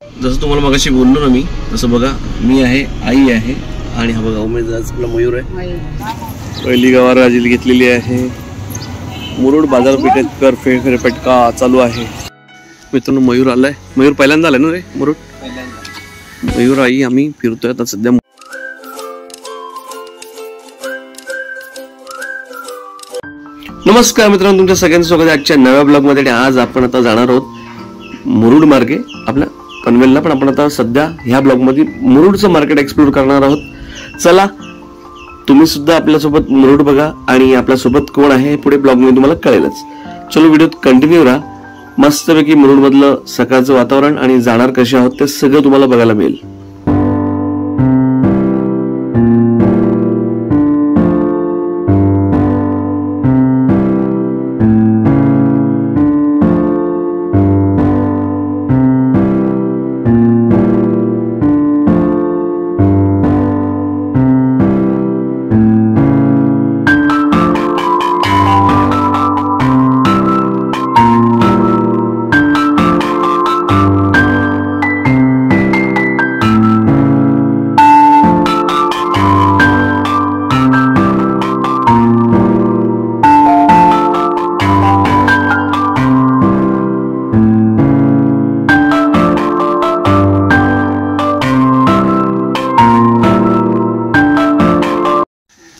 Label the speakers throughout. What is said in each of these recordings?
Speaker 1: जसं तुम्हाला मगाशी बोललो ना मी, तसं बघा मी आहे, आई आहे आणि हा बघा उमेद आपला मयूर आहे. पहिली गवार राजील घेतलेली आहे. मुरुड बाजारपेठेत कर फेरफटका चालू आहे. मित्रांनो मयूर आलाय. मयूर पहिल्यांदा आलाय ना रे मुरुड? मयूर आई आम्ही फिरतोय आता सध्या. नमस्कार मित्रांनो, तुमच्या सगळ्यांचं स्वागत आहे आजच्या नव्या ब्लॉग मध्ये. आज आपण आता जाणार आहोत मुरुड मार्गे आपल्या पनवेलला, पण आपण आता सध्या ह्या ब्लॉग मध्ये मुरुडचं मार्केट एक्सप्लोर करणार आहोत. चला तुम्ही सुद्धा आपल्यासोबत मुरुड बघा आणि आपल्यासोबत कोण आहे पुढे ब्लॉग मध्ये तुम्हाला कळेलच. चलो व्हिडिओत कंटिन्यू राहा. मस्तपैकी मुरुड मधलं सकाळचं वातावरण आणि जाणार कसे आहोत ते सगळं तुम्हाला बघायला मिळेल.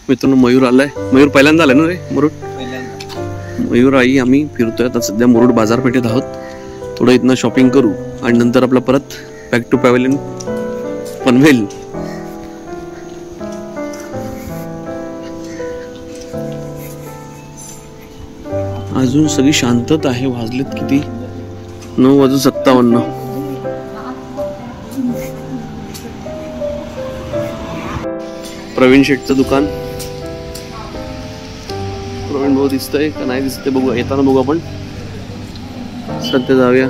Speaker 1: मित्रांनो मयूर आलाय. मयूर पहिल्यांदा आलाय ना रे मुरुड? मयूर आई आम्ही फिरतोय आता सध्या मुरुड बाजारपेठेत आहोत. थोडं इथनं शॉपिंग करू आणि नंतर आपला परत बॅक टू पॅव्हलियन पनवेल. अजून सगळी शांतता आहे. वाजलेत किती? 9:57. प्रवीण शेठचं दुकान. प्रवीण भाऊ दिसतंय का नाही दिसतंय बघू, येताना बघू आपण. सध्या जाऊया,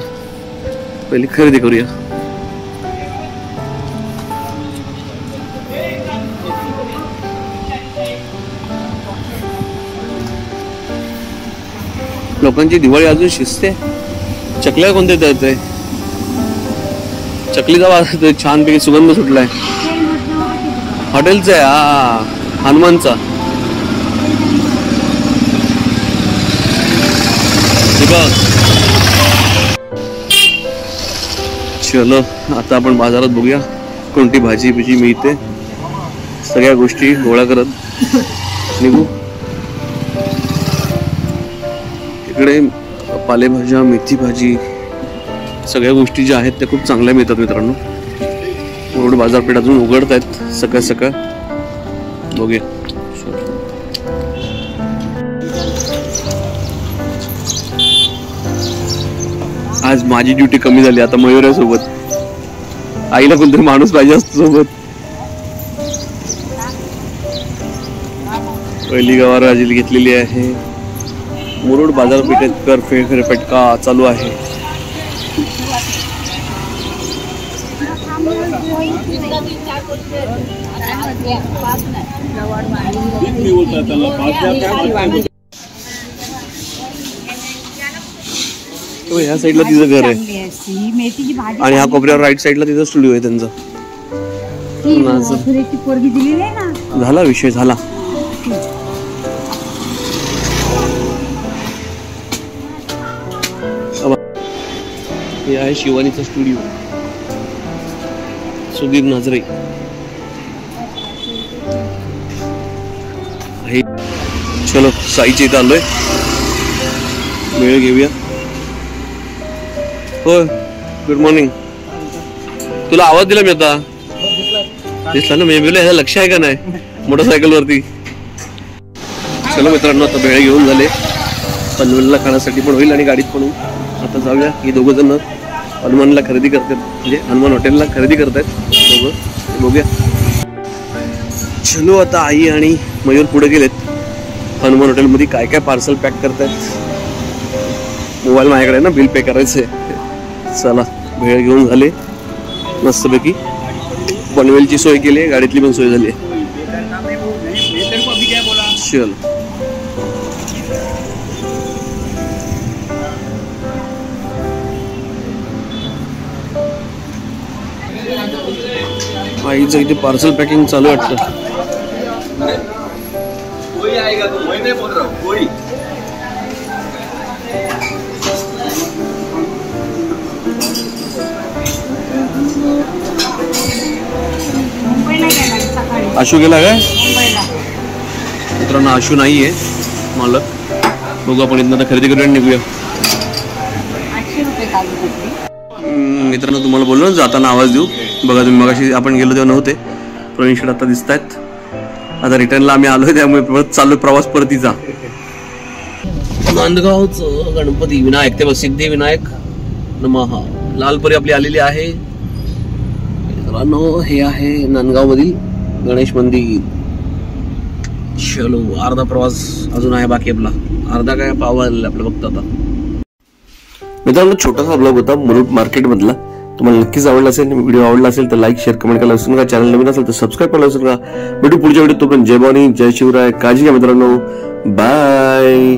Speaker 1: पहिली खरेदी करूया. लोकांची दिवाळी अजून शिजते. चकल्या कोणत्या द्यायचंय? चकलीचा वास छान पैकी सुगंध सुटलाय. हॉटेलचा आहे हा, हनुमानचा. चलो आता आपण बाजारात बघूया कोणती भाजी बिजी मिळते. सगळ्या गोष्टी गोळा करत निघू. इकडे पालेभाज्या, मेथी भाजी, सगळ्या गोष्टी ज्या आहेत त्या खूप चांगल्या मिळतात मित्रांनो. मुरुड बाजारपेठ अजून उघडत आहेत सकाळ सकाळ. बघूया. आज माझी ड्युटी कमी झाली. आता मयूर आहे सोबत. आईला कोणतरी माणूस पाहिजे असतो सोबत. पहिली गवार राजील घेतलेली आहे. मुरुड बाजारपेठेत कर फेरफटका चालू आहे. ह्या साईडला तिचं घर आहे आणि ह्या कोपऱ्यावर राईट साईडला तिचा स्टुडिओ आहे त्यांचा. झाला विषय झाला. हे आहे शिवानीचा स्टुडिओ, सुधीर नाजरे. चलो साईच्या इथं आलोय, वेळ घेऊया. हो गुड मॉर्निंग. तुला आवाज दिला मी आता? दिसला ना? मी ह्याचं लक्ष आहे का नाही मोटरसायकल वरती. चलो मित्रांनो आता भेळ घेऊन झाले. पनवेलला खाण्यासाठी पण होईल आणि गाडीत पण होईल. आता जाऊया. ही दोघं जण हनुमानला खरेदी करतात, म्हणजे हनुमान हॉटेलला खरेदी करतायत दोघं. बघूया. चलो आता आई आणि मयूर पुढे गेलेत. हनुमान हॉटेलमध्ये काय काय पार्सल पॅक करतायत. मोबाईल माझ्याकडे ना, बिल पे करायचंय. चला भेळ घेऊन झाले मस्तपैकी. पनवेलची सोय केली, गाडीतली पण सोय झाली. चल आईचं इथे पार्सल पॅकिंग चालू वाटतं. आशू गेला काय मित्रांनो? आशू नाहीये मालक. बघू आपण इथं खरेदी करून निघूया. मित्रांनो तुम्हाला बोललो ना जाताना आवाज देऊ. बघा तुम्ही मगाशी आपण गेलो तेव्हा नव्हते. प्रवीण शेठ आता दिसत आहेत. आता रिटर्नला आम्ही आलोय त्यामुळे परत चालू प्रवास परतीचा. नांदगावचं गणपती विनायक ते सिद्धिविनायक नमः लालपरी आपली आलेली आहे. मित्रांनो हे आहे नांदगाव मधील गणेश मंदिर. चलो अर्धा प्रवास अजून आहे बाकी आपला. अर्धा काय पावायला आपलं बघतो आता. मित्रांनो छोटासा ब्लॉग होता मुरुड मार्केट मधला. तुम्हाला नक्कीच आवडला असेल. व्हिडिओ आवडला असेल तर लाईक शेअर कमेंट करायला विसरू नका. चॅनल नवीन असेल तर सबस्क्राईब करायला विसरू नका. भेटू पुढच्या व्हिडिओत. तोपर्यंत जय भवानी जय शिवराय. काळजी घ्या मित्रांनो. बाय.